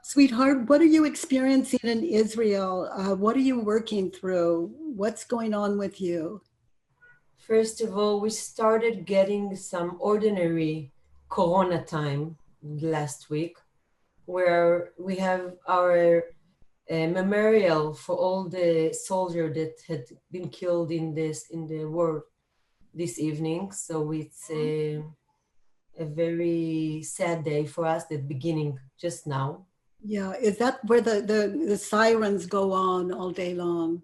Sweetheart, what are you experiencing in Israel? What are you working through? What's going on with you? First of all, we started getting some ordinary Corona time last week, where we have our memorial for all the soldiers that had been killed in the war this evening. So it's a very sad day for us. The beginning just now. Yeah, is that where the sirens go on all day long?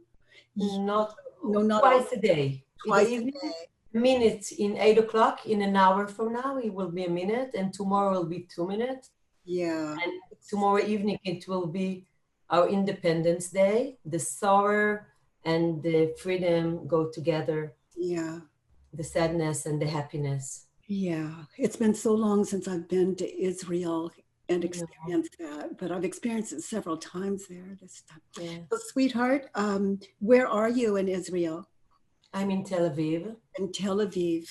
Ye- Not No, not all, twice a day in the twice a evening. day. Minutes in 8 o'clock. In an hour from now, it will be a minute, and tomorrow will be 2 minutes. Yeah, And tomorrow evening it will be our Independence Day. The sorrow and the freedom go together, yeah, the sadness and the happiness. yeah. It's been so long since I've been to Israel and No, experienced that, but I've experienced it several times there this time. yeah. So, sweetheart, where are you in Israel? I'm in Tel Aviv. In Tel Aviv.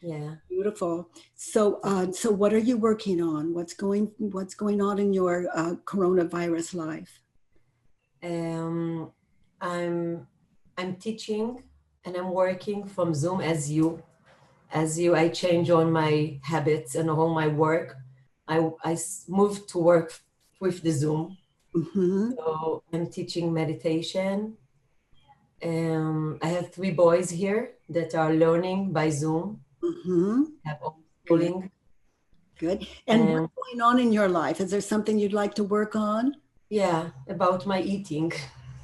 Yeah. Beautiful. So what are you working on? What's going on in your coronavirus life? Um, I'm I'm teaching and I'm working from Zoom as you. I change all my habits and all my work. I moved to work with the Zoom. Mm-hmm. So I'm teaching meditation. I have three boys here that are learning by Zoom, Mm-hmm. have Good, homeschooling. good. And what's And going on in your life? Is there something you'd like to work on? yeah, about my eating.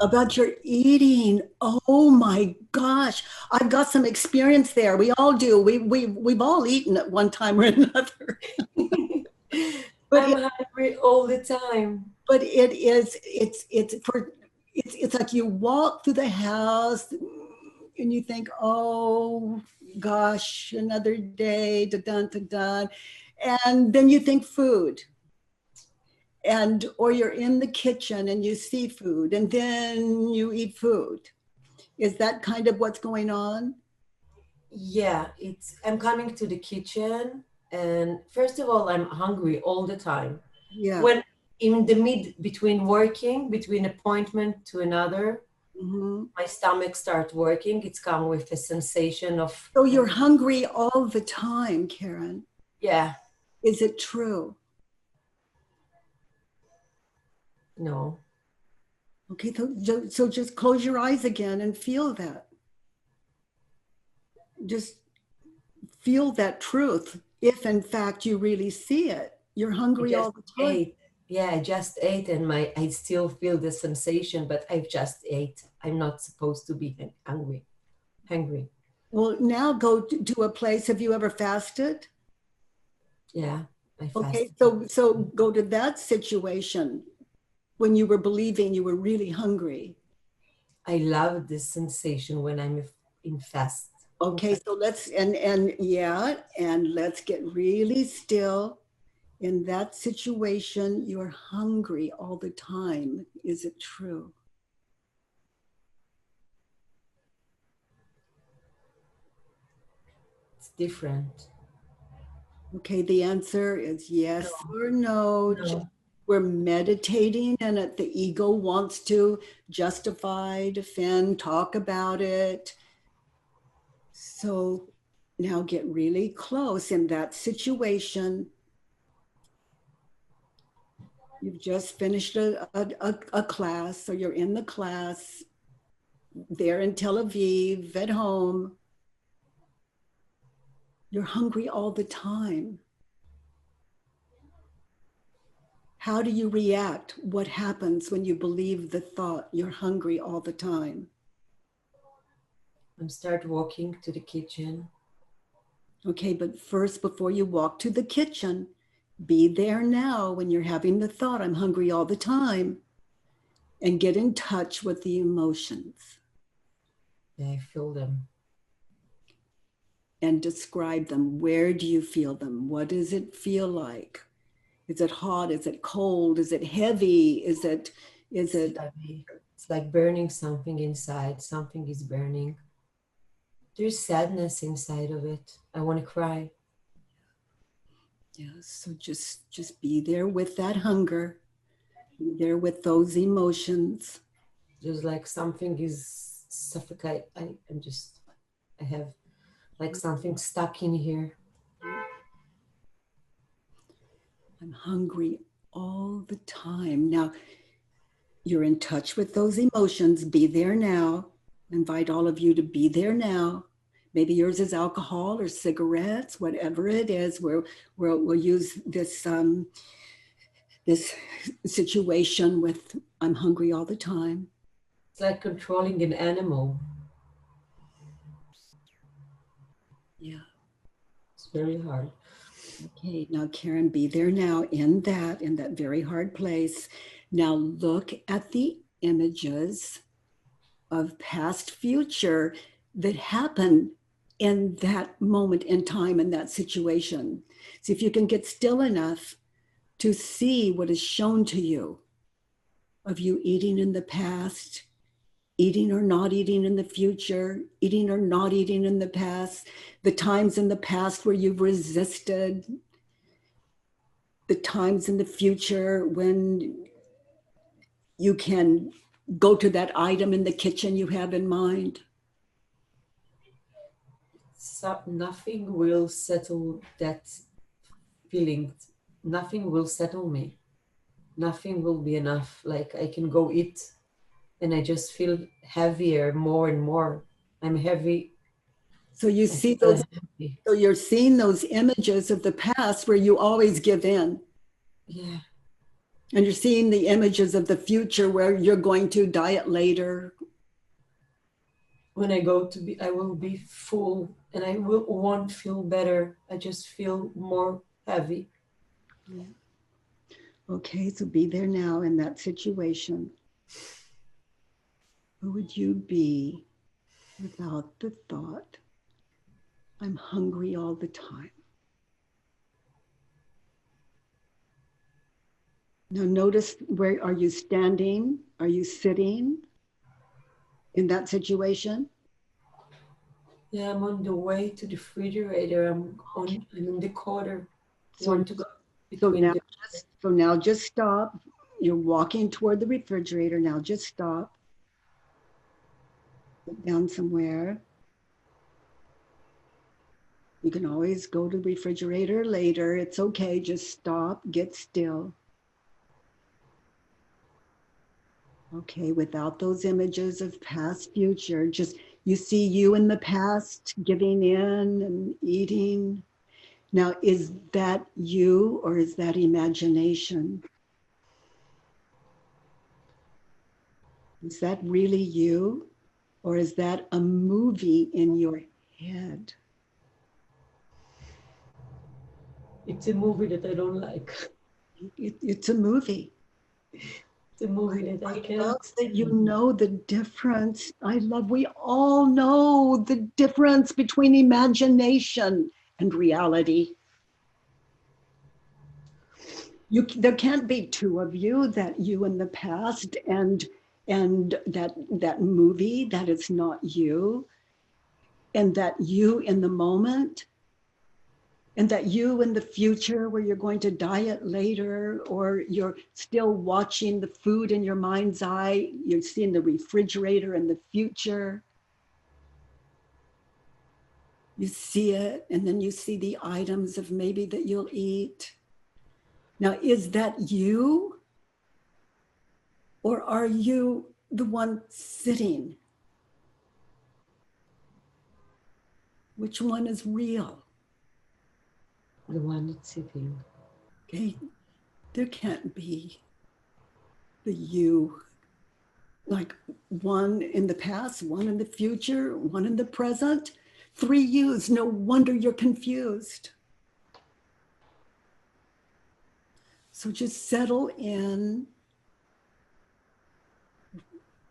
About your eating. Oh my gosh. I've got some experience there. We all do. We've all eaten at one time or another. But I'm hungry all the time. it is it's like you walk through the house and you think, oh gosh, another day, da dun da dun, and then you think food, and or you're in the kitchen and you see food and then you eat food. Is that kind of what's going on? Yeah, I'm coming to the kitchen and first of all I'm hungry all the time. Yeah. When in the mid between working, between appointment to another, Hmm. my stomach starts working. It's come with a sensation of So you're hungry all the time, Karen. yeah, Is it true? no. Okay, so just close your eyes again and feel that. Just feel that truth. If in fact you really see it, you're I hungry just all the time. ate. Yeah, I just ate and my I still feel the sensation, but I've just ate. I'm not supposed to be hungry. Hungry. Well, now go to a place. Have you ever fasted? Yeah, I Okay, fasted. so go to that situation when you were believing you were really hungry. I love this sensation when I'm in fast. In Okay, fast. so let's and yeah, and let's get really still. In that situation, you're hungry all the time. Is it true? It's different. Okay, the answer is yes or no. No. We're meditating, and the ego wants to justify, defend, talk about it. So now get really close in that situation. You've just finished a class, so you're in the class there in Tel Aviv at home. You're hungry all the time. How do you react? What happens when you believe the thought you're hungry all the time? I'm start walking to the kitchen. Okay, but first, before you walk to the kitchen, be there now when you're having the thought, I'm hungry all the time, and get in touch with the emotions Yeah, I feel them. and describe them. Where do you feel them? What does it feel like? Is it hot? Is it cold? Is it heavy? Is It's it heavy. It's like burning something inside. Something is burning. There's sadness inside of it. I want to cry. yeah, so just be there with that hunger. Be there with those emotions. Just like something is suffocate. I have like something stuck in here. I'm hungry all the time. Now, you're in touch with those emotions. Be there now. I invite all of you to be there now. Maybe yours is alcohol or cigarettes, whatever it is. We'll use this this situation with I'm hungry all the time. It's like controlling an animal. Yeah. It's very hard. Okay, now Karen, be there now in that very hard place. Now look at the images of past, future that happen in that moment in time, in that situation. See if you can get still enough to see what is shown to you of you eating in the past, eating or not eating in the future, eating or not eating in the past, the times in the past where you've resisted, the times in the future when you can go to that item in the kitchen you have in mind. So nothing will settle that feeling. Nothing will settle me. Nothing will be enough. Like I can go eat and I just feel heavier more and more. I'm heavy. So you see those, so you're seeing those images of the past where you always give in. Yeah. And you're seeing the images of the future where you're going to diet later. When I go to be, I will be full and I won't feel better. I just feel more heavy. Yeah. Okay, so be there now in that situation. Who would you be without the thought, I'm hungry all the time? Now notice, where are you standing? Are you sitting in that situation? Yeah, I'm on the way to the refrigerator. I'm in the corner. So, now just stop. You're walking toward the refrigerator. Now just stop. Sit down somewhere. You can always go to the refrigerator later. It's okay. Just stop, get still. Okay, without those images of past, future, just you see you in the past giving in and eating. Now, is that you or is that imagination? Is that really you or is that a movie in your head? It's a movie that I don't like. It's a movie. It's a movie that I can't. Love that you know the difference. We all know the difference between imagination and reality. There can't be two of you, that you in the past and that movie that is not you, and that you in the moment, and that you in the future where you're going to diet later, or you're still watching the food in your mind's eye, you're seeing the refrigerator in the future. You see it, and then you see the items of maybe that you'll eat. Now, is that you? Or are you the one sitting? Which one is real? The one that's sitting. Okay, there can't be the you, like one in the past, one in the future, one in the present. 3 yous, no wonder you're confused. So just settle in.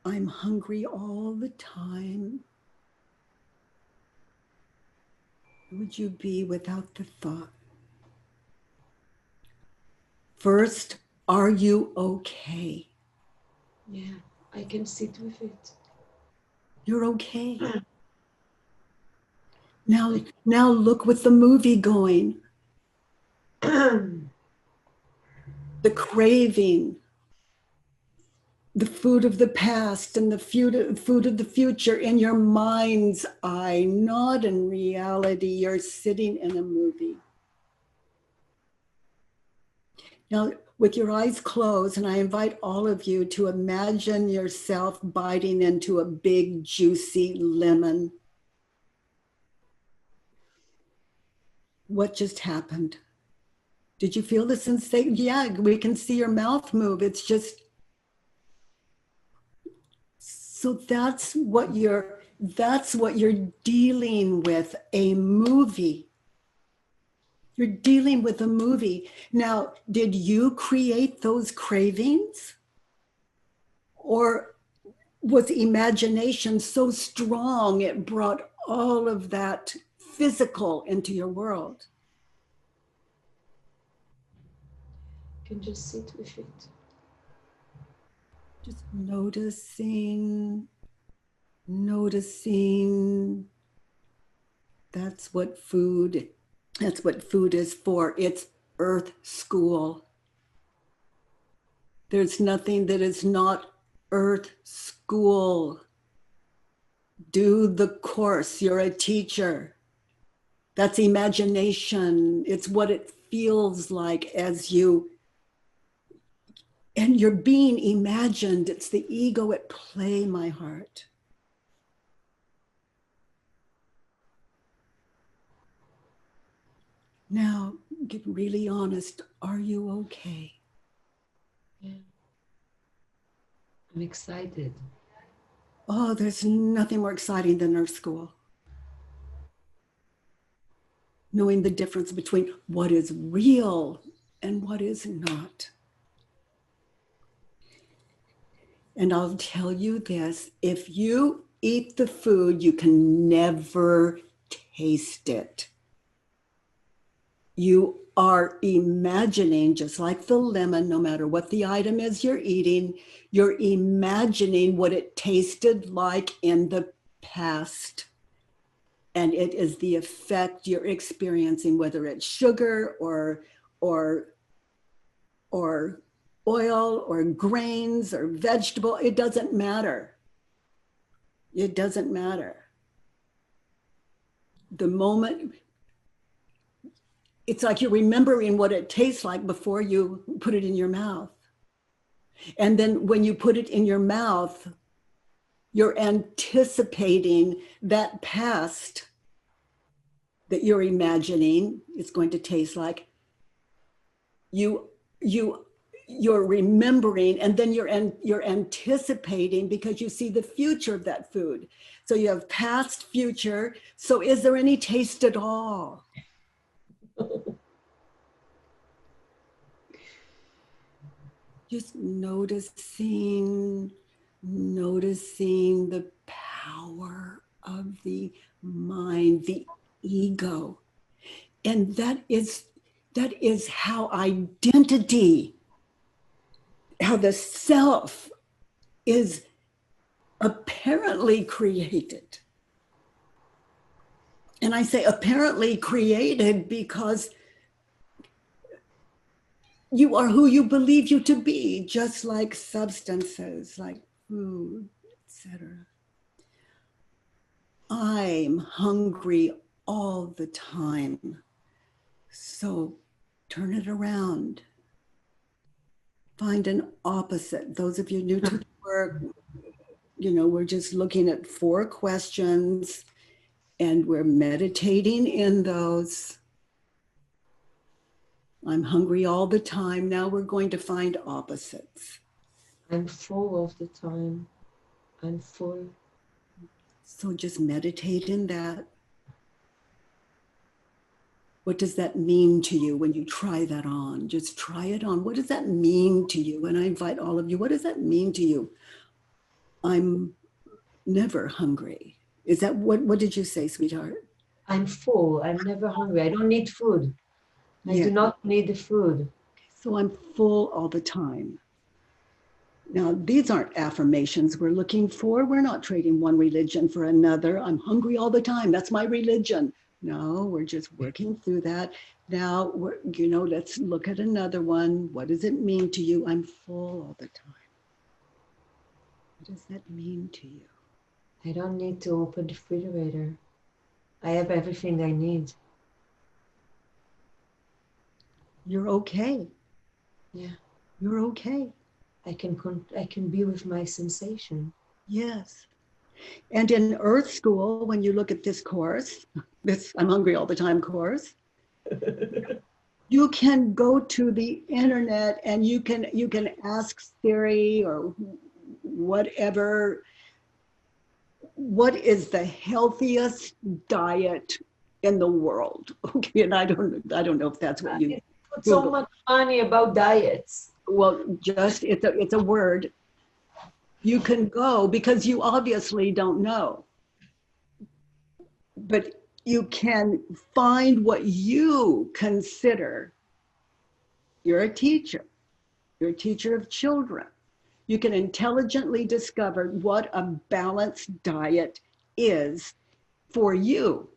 I'm hungry all the time. Who would you be without the thought? First, are you okay? Yeah, I can sit with it. You're okay. Now look with the movie going. The craving, the food of the past and the food of the future in your mind's eye, not in reality. You're sitting in a movie. Now, with your eyes closed, and I invite all of you to imagine yourself biting into a big, juicy lemon. What just happened? Did you feel the sensation? Yeah, we can see your mouth move. It's just, so that's what you're dealing with, a movie. You're dealing with a movie. Now, did you create those cravings? Or was imagination so strong it brought all of that physical into your world? You can just sit with it. Just noticing. That's what food is for. It's earth school. There's nothing that is not earth school. Do the course. You're a teacher. That's imagination. It's what it feels like as you, and you're being imagined. It's the ego at play, my heart. Now, get really honest. Are you okay? Yeah. I'm excited. Oh, there's nothing more exciting than Earth School. Knowing the difference between what is real and what is not. And I'll tell you this, if you eat the food, you can never taste it. You are imagining, just like the lemon, no matter what the item is you're eating, you're imagining what it tasted like in the past. And it is the effect you're experiencing, whether it's sugar or oil or grains or vegetable, it doesn't matter. It doesn't matter. The moment, it's like you're remembering what it tastes like before you put it in your mouth. And then when you put it in your mouth, you're anticipating that past that you're imagining it's going to taste like. You're remembering, and then you're anticipating because you see the future of that food. So you have past, future. So is there any taste at all? Just noticing the power of the mind, the ego. And that is how identity, how the self is apparently created. And I say apparently created because you are who you believe you to be, just like substances, like food, etc. I'm hungry all the time. So turn it around. Find an opposite. Those of you new to the work, we're just looking at 4 questions and we're meditating in those. I'm hungry all the time. Now we're going to find opposites. I'm full all the time. I'm full. So just meditate in that. What does that mean to you when you try that on? Just try it on. What does that mean to you? And I invite all of you, what does that mean to you? I'm never hungry. Is that what did you say, sweetheart? I'm full. I'm never hungry. I don't need food. I do not need the food. So I'm full all the time. Now, these aren't affirmations we're looking for. We're not trading one religion for another. I'm hungry all the time. That's my religion. No, we're just working through that. Now, let's look at another one. What does it mean to you? I'm full all the time. What does that mean to you? I don't need to open the refrigerator. I have everything I need. You're okay. Yeah. You're okay. I can be with my sensation. Yes. And in Earth School, when you look at this course, this I'm hungry all the time course, you can go to the internet and you can ask Siri or whatever, what is the healthiest diet in the world? Okay, and I don't know if that's what you Put so Google. much money about diets. Well, just it's a word. You can go because you obviously don't know, but you can find what you consider. You're a teacher. You're a teacher of children. You can intelligently discover what a balanced diet is for you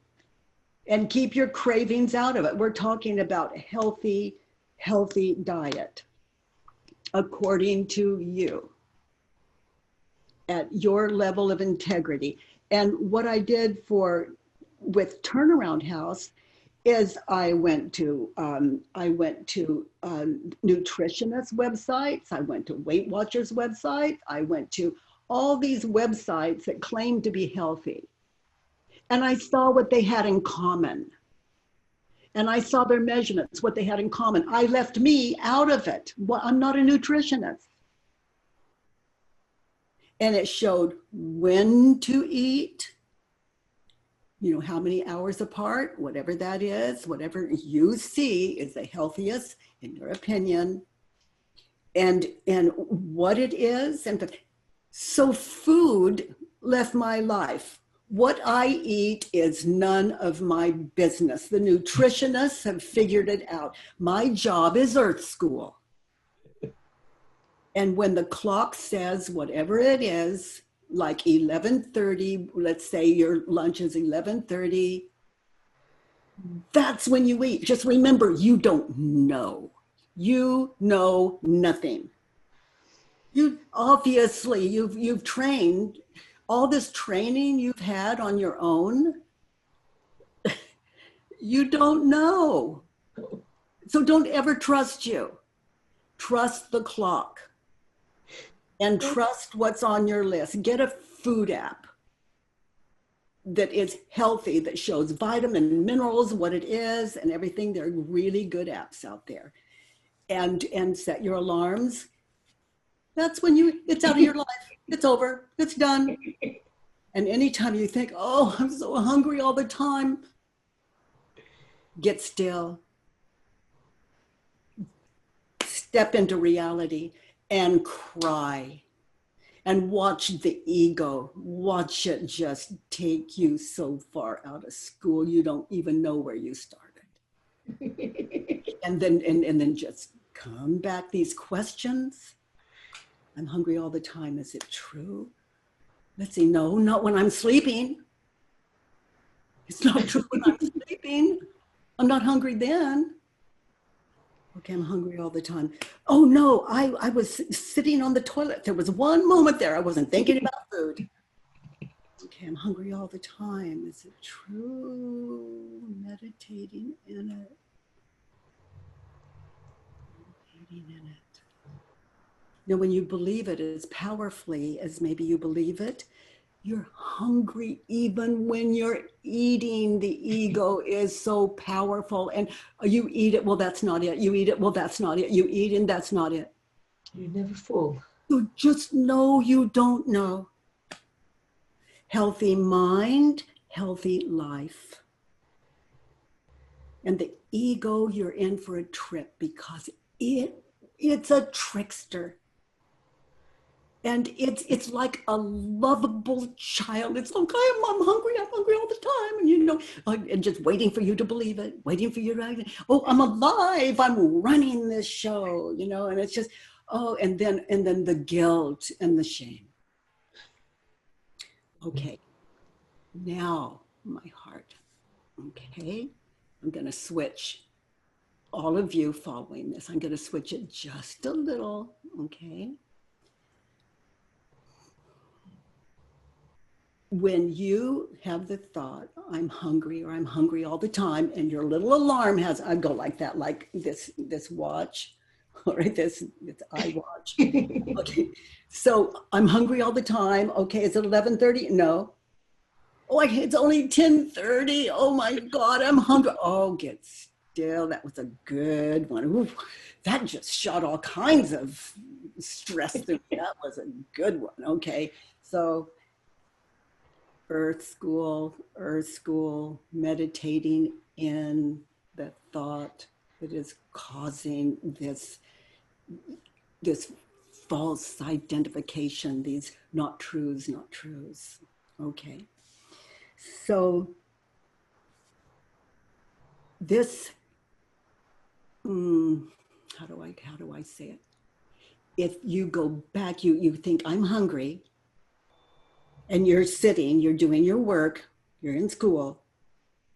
and keep your cravings out of it. We're talking about healthy diet according to you at your level of integrity. And what I did with Turnaround House is I went to nutritionists websites, I went to Weight Watchers websites, I went to all these websites that claim to be healthy. And I saw what they had in common. And I saw their measurements, what they had in common. I left me out of it. Well, I'm not a nutritionist. And it showed when to eat, how many hours apart, whatever that is, whatever you see is the healthiest in your opinion, and what it is. And so food left my life. What I eat is none of my business. The nutritionists have figured it out. My job is Earth School. And when the clock says whatever it is, like 11:30, let's say your lunch is 11:30, that's when you eat. Just remember, you don't know. You know nothing. You've trained, all this training you've had on your own, you don't know. So don't ever trust you. Trust the clock. And trust what's on your list. Get a food app that is healthy, that shows vitamin, minerals, what it is, and everything. There are really good apps out there. And set your alarms. That's when it's out of your life. It's over. It's done. And anytime you think, oh, I'm so hungry all the time, get still. Step into reality and cry. And watch the ego, watch it just take you so far out of school, you don't even know where you started. and then just come back, these questions. I'm hungry all the time, is it true? Let's see, no, not when I'm sleeping. It's not true when I'm sleeping. I'm not hungry then. Okay, I'm hungry all the time. Oh no, I was sitting on the toilet. There was one moment there I wasn't thinking about food. Okay, I'm hungry all the time. Is it true? Meditating in it. Meditating in it. Now, when you believe it as powerfully as maybe you believe it, you're hungry even when you're eating. The ego is so powerful. And you eat it, well, that's not it. You eat it, well, that's not it. You eat and that's not it. You're never full. So just know you don't know. Healthy mind, healthy life. And the ego, you're in for a trip because it's a trickster. And it's like a lovable child. It's okay, I'm hungry all the time. And just waiting for you to believe it, waiting for you to, oh, I'm alive, I'm running this show, and it's just, oh, and then the guilt and the shame. Okay, now my heart, okay, I'm gonna switch, all of you following this, I'm gonna switch it just a little, okay? when you have the thought, I'm hungry, or I'm hungry all the time, and your little alarm has, I go like that, like this watch, all right, this iWatch. Okay, so I'm hungry all the time. Okay, is it 11:30? No. Oh, it's only 10:30. Oh my God, I'm hungry. Oh, get still. That was a good one. Ooh, that just shot all kinds of stress through me. That was a good one. Okay, so earth school, meditating in the thought that is causing this false identification, these not truths, not truths. Okay. So this, how do I say it? If you go back, you think I'm hungry, and you're sitting, you're doing your work, you're in school,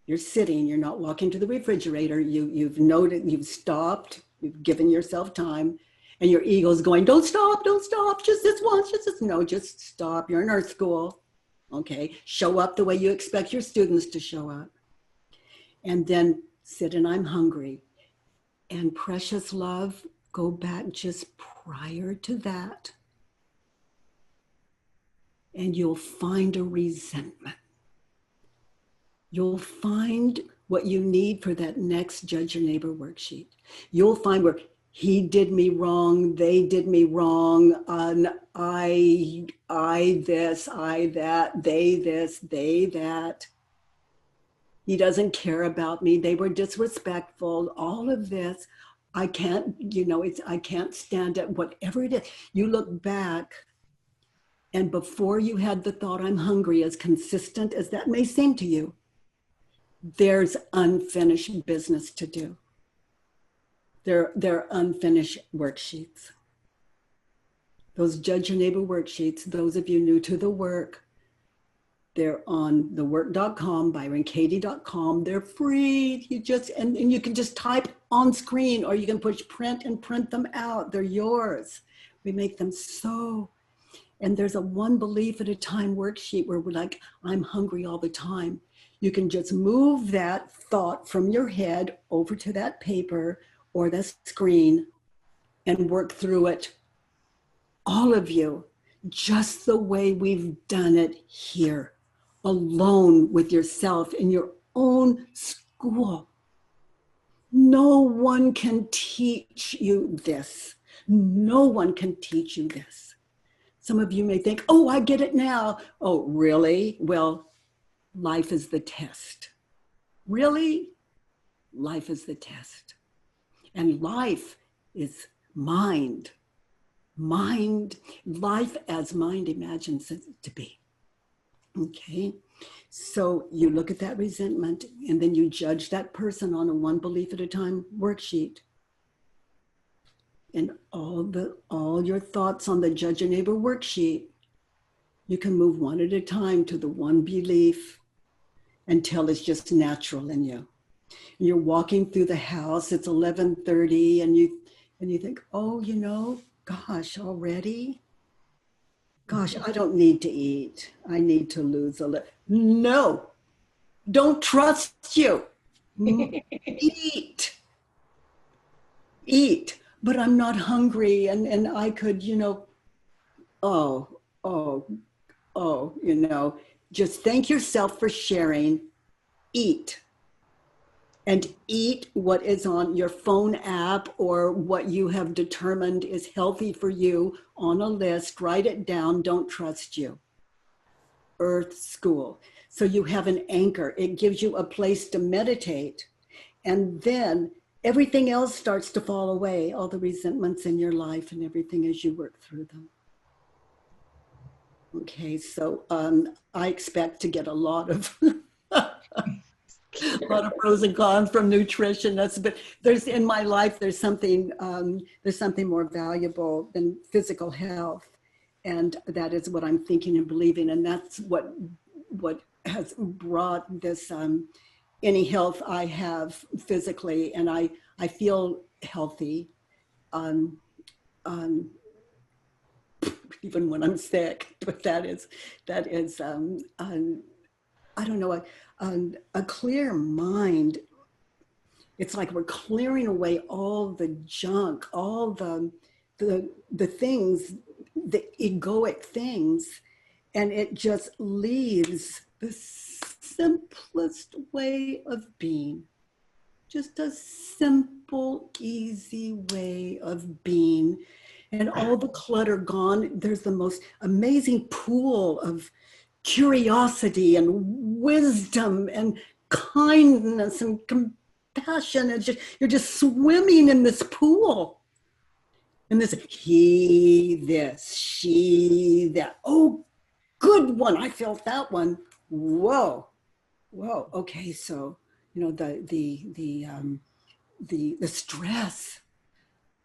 you're sitting, you're not walking to the refrigerator, you've noted, you've stopped, you've given yourself time, and your ego's going, don't stop, just this once, no, just stop. You're in earth school. Okay, show up the way you expect your students to show up. And then sit and I'm hungry. And precious love, go back just prior to that. And you'll find a resentment. You'll find what you need for that next Judge Your Neighbor worksheet. You'll find where he did me wrong, they did me wrong, I this, I that, they this, they that. He doesn't care about me, they were disrespectful, all of this. I can't, I can't stand it, whatever it is. You look back, and before you had the thought, I'm hungry, as consistent as that may seem to you, there's unfinished business to do. There are unfinished worksheets. Those Judge Your Neighbor worksheets, those of you new to the work, they're on thework.com, byronkatie.com. They're free. And you can just type on screen, or you can push print and print them out. They're yours. We make them so. And there's a one belief at a time worksheet where we're like, I'm hungry all the time. You can just move that thought from your head over to that paper or the screen and work through it. All of you, just the way we've done it here, alone with yourself in your own school. No one can teach you this. No one can teach you this. Some of you may think, oh, I get it now. Oh, really? Well, life is the test. Really? Life is the test. And life is mind. Life as mind imagines it to be. Okay, so you look at that resentment, and then you judge that person on a one belief at a time worksheet. And all your thoughts on the Judge Your Neighbor worksheet, you can move one at a time to the one belief until it's just natural in you. And you're walking through the house, it's 11:30, and you think, oh, gosh, already? Gosh, I don't need to eat. I need to lose a little. No, don't trust you. Eat. But I'm not hungry, and I could, just thank yourself for sharing. Eat. And eat what is on your phone app or what you have determined is healthy for you on a list. Write it down. Don't trust you. Earth School. So you have an anchor. It gives you a place to meditate. And then everything else starts to fall away, all the resentments in your life and everything as you work through them. Okay, so I expect to get a lot of a lot of pros and cons from nutrition. But there's in my life, there's something more valuable than physical health. And that is what I'm thinking and believing. And that's what has brought this, any health I have physically. And I feel healthy. even when I'm sick. But that is I don't know, a clear mind. It's like we're clearing away all the junk, all the things, the egoic things, and it just leaves the simplest way of being. Just a simple, easy way of being. And all the clutter gone. There's the most amazing pool of curiosity and wisdom and kindness and compassion. It's just, you're just swimming in this pool. And this, he, this, she, that. Oh, good one. I felt that one. Whoa. Whoa. Okay. So, you know, the stress,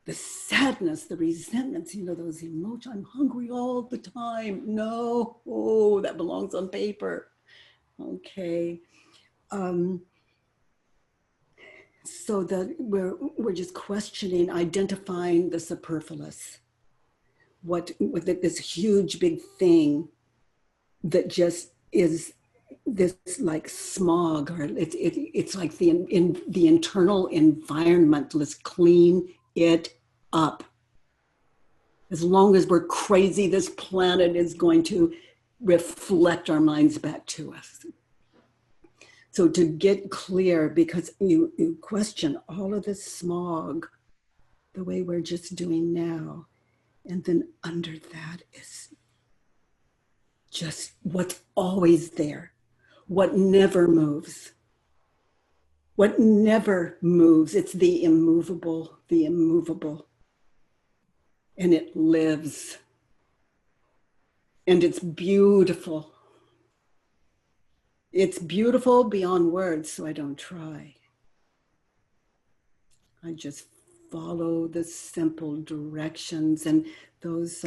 the sadness, the resentments, you know, those emotions. I'm hungry all the time. No, oh, that belongs on paper. Okay. So that we're just questioning, identifying the superfluous. What this huge big thing that just is this like smog, or it's like the internal environment. Let's clean it up. As long as we're crazy, this planet is going to reflect our minds back to us. So to get clear, because you question all of this smog the way we're just doing now. And then under that is just what's always there, what never moves. What never moves, it's the immovable, the immovable. And it lives. And it's beautiful. It's beautiful beyond words, so I don't try. I just follow the simple directions, and those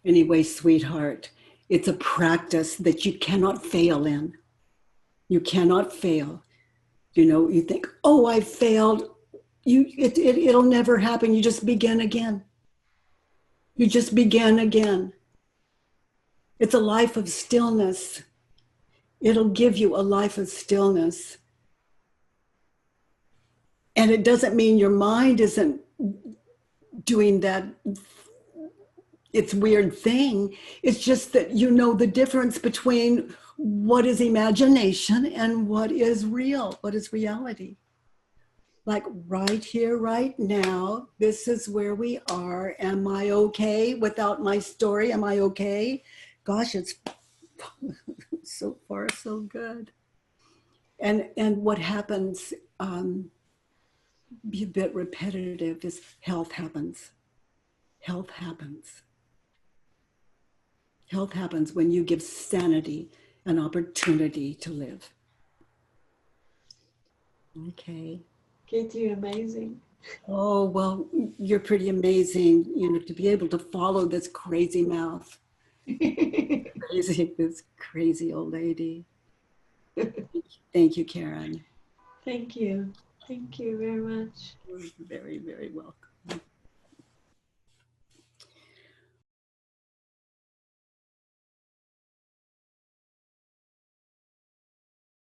anyway, sweetheart, it's a practice that you cannot fail in. You cannot fail. You know, you think, oh, I failed. It'll never happen. You just begin again. You just begin again. It's a life of stillness. It'll give you a life of stillness. And it doesn't mean your mind isn't doing that, it's weird thing. It's just that you know the difference between what is imagination and what is real, what is reality. Like right here, right now, this is where we are. Am I okay without my story? Am I okay? Gosh, it's so far so good. And what happens, be a bit repetitive, is health happens. Health happens. Health happens when you give sanity an opportunity to live. Okay. Katie, you're amazing. Oh, well, you're pretty amazing, you know, to be able to follow this crazy mouth. This crazy old lady. Thank you, Karen. Thank you. Thank you very much. You're very, very welcome.